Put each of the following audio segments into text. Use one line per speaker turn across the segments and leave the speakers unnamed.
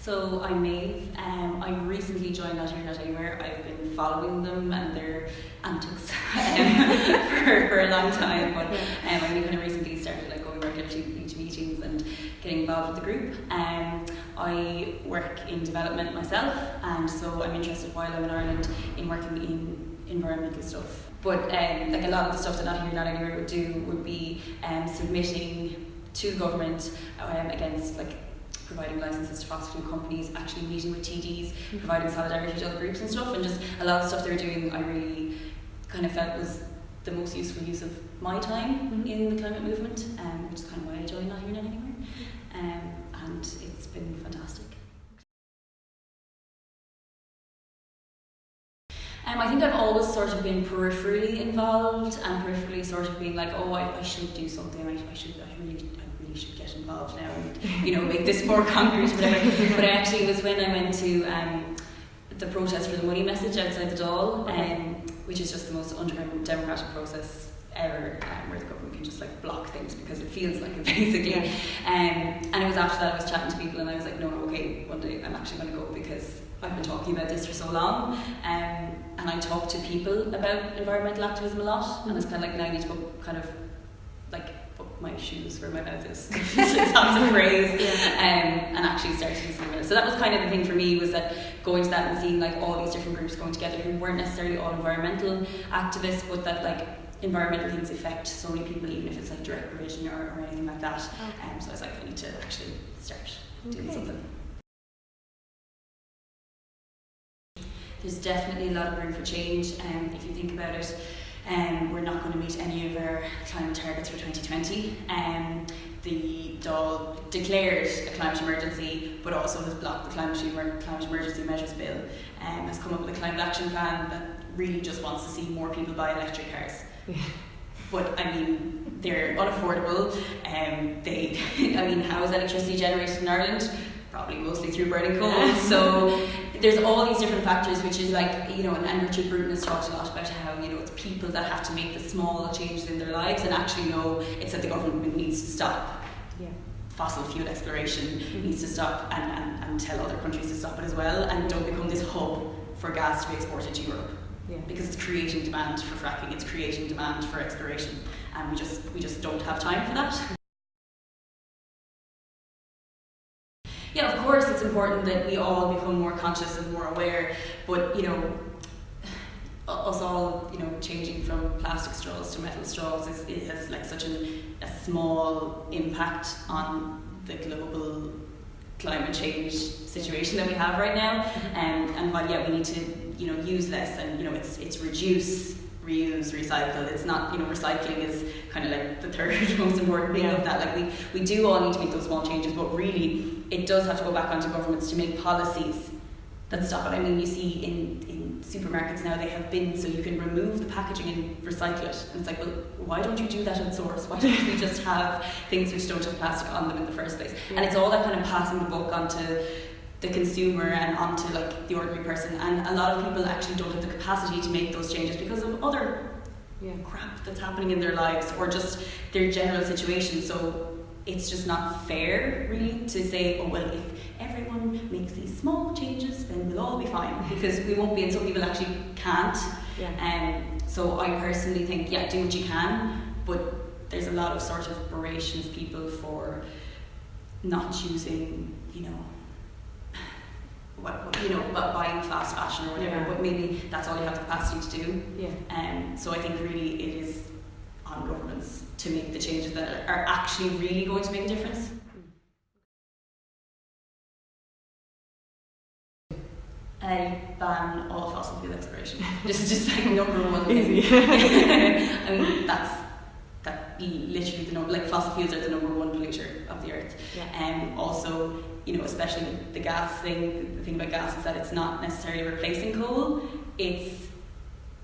So I'm Maeve. I recently joined NHNA. I've been following them and their antics for a long time, but I only kind of recently started going regularly to meetings and getting involved with the group. I work in development myself, and so I'm interested while I'm in Ireland in working in environmental stuff. But a lot of the stuff that Not Here, Not Anywhere would do would be submitting to the government against providing licenses to fossil fuel companies, actually meeting with TDs, providing solidarity to other groups and stuff, and just a lot of stuff they were doing I really kind of felt was the most useful use of my time in the climate movement, which is kind of why I joined Not Here, Not Anywhere. And it's been fantastic. I think I've always sort of been peripherally involved and peripherally sort of being I should do something, I really should get involved now and make this more concrete or whatever. But it was when I went to the protest for the money message outside the Dáil, which is just the most undemocratic process ever, where the government can just block things because it feels like it basically. And it was after that I was chatting to people and I was like, no, okay, one day I'm actually going to go because I've been talking about this for so long. And I talk to people about environmental activism a lot, and it's kind of now I need to put my shoes where my mouth is. That's a phrase. And actually start to do something about it. So that was kind of the thing for me, was that going to that and seeing all these different groups going together who weren't necessarily all environmental activists, but that environmental things affect so many people, even if it's direct provision or anything like that. So I was I need to actually start doing something. There's definitely a lot of room for change. If you think about it, we're not going to meet any of our climate targets for 2020. The Dáil declared a climate emergency, but also has blocked the climate emergency measures bill. Has come up with a climate action plan that really just wants to see more people buy electric cars. But they're unaffordable. How is electricity generated in Ireland? Probably mostly through burning coal. So there's all these different factors, which is and Richard Bruton has talked a lot about how it's people that have to make the small changes in their lives, and actually it's that the government needs to stop fossil fuel exploration, needs to stop and tell other countries to stop it as well, and don't become this hub for gas to be exported to Europe. Because it's creating demand for fracking, it's creating demand for exploration, and we just don't have time for that. Yeah, of course it's important that we all become more conscious and more aware, but us all changing from plastic straws to metal straws it has such a small impact on the global climate change situation that we have right now. And while we need to use less, and it's reduce, reuse, recycle. It's not, recycling is kind of the third most important thing of that. We do all need to make those small changes, but really it does have to go back onto governments to make policies that stop it. You see in supermarkets now they have bins so you can remove the packaging and recycle it. And it's well, why don't you do that at source? Why don't we just have things which don't have plastic on them in the first place? And it's all that kind of passing the buck onto the consumer and onto the ordinary person, and a lot of people actually don't have the capacity to make those changes because of other crap that's happening in their lives or just their general situation. So it's just not fair really to say, oh well, if everyone makes these small changes then we'll all be fine, because we won't be, and some people actually can't. So I personally think do what you can, but there's a lot of sort of beration of people for not choosing buying fast fashion or whatever, but maybe that's all you have the capacity to do. So I think really it is on governments to make the changes that are actually really going to make a difference. Ban all fossil fuel exploration. This is just number one thing. That's literally the number. Fossil fuels are the number one polluter of the earth. Also, especially with the gas thing. The thing about gas is that it's not necessarily replacing coal. It's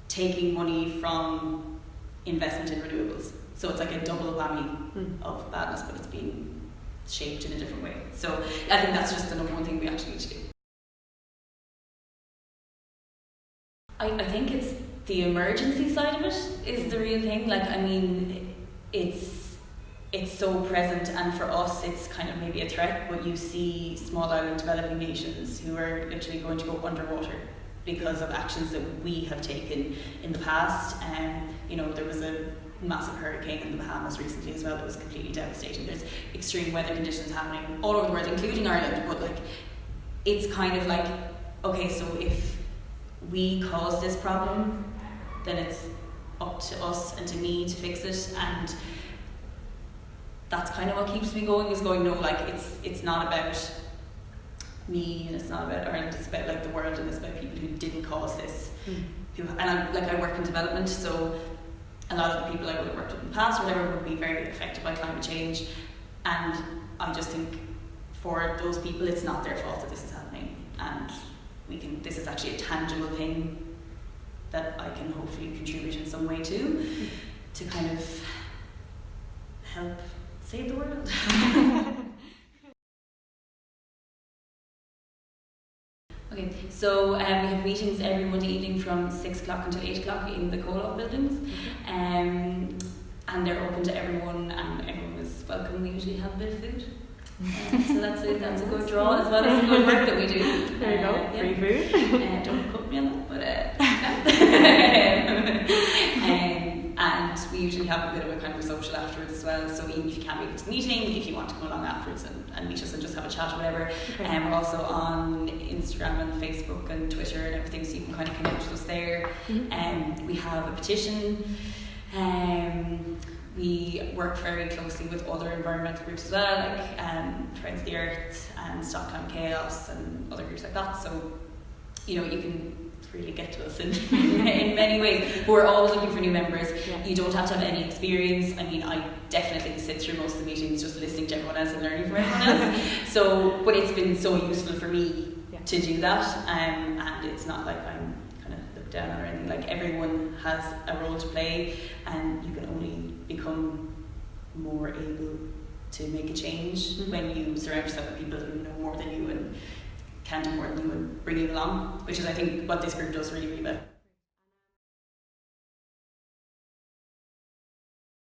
taking money from investment in renewables. So it's a double whammy of badness, but it's being shaped in a different way. So I think that's just the number one thing we actually need to do. I think it's the emergency side of it is the real thing. it's so present, and for us it's kind of maybe a threat, but you see small island developing nations who are literally going to go underwater because of actions that we have taken in the past. You know, there was a massive hurricane in the Bahamas recently as well that was completely devastating. There's extreme weather conditions happening all over the world, including Ireland, but like, it's kind of like, okay, so if we cause this problem, then it's up to us and to me to fix it. And that's kind of what keeps me going, is going, no, like, it's not about me, and it's not about Ireland, it's about like the world, and it's about people who didn't cause this. I work in development, so a lot of the people I would have worked with in the past or whatever would be very affected by climate change, and I just think for those people it's not their fault that this is happening, and this is actually a tangible thing that I can hopefully contribute in some way to kind of help save the world. Okay, so we have meetings every Monday evening from 6 o'clock until 8 o'clock in the co-op buildings, and they're open to everyone, and everyone is welcome. We usually have a bit of food, so that's a good draw, as well as the good work that we do.
There you go, free food.
Don't quote me on that, but and we usually have a bit of a kind of a social afterwards as well, so even if you can't make it to the meeting, if you want to come along afterwards and meet us and just have a chat or whatever.
Okay.
We're also on Instagram and Facebook and Twitter and everything, so you can kind of connect with us there. We have a petition. We work very closely with other environmental groups as well, like Friends of the Earth and Stop Climate Chaos and other groups like that. So, you know, you can really get to us in many ways. But we're always looking for new members.
Yeah.
You don't have to have any experience. I mean, I definitely sit through most of the meetings just listening to everyone else and learning from everyone else. But it's been so useful for me to do that, and it's not like I'm kind of looked down or anything. Like, everyone has a role to play, and you can only become more able to make a change when you surround yourself with people who know more than you and can do more than you and bring you along, which is, I think, what this group does really, really well.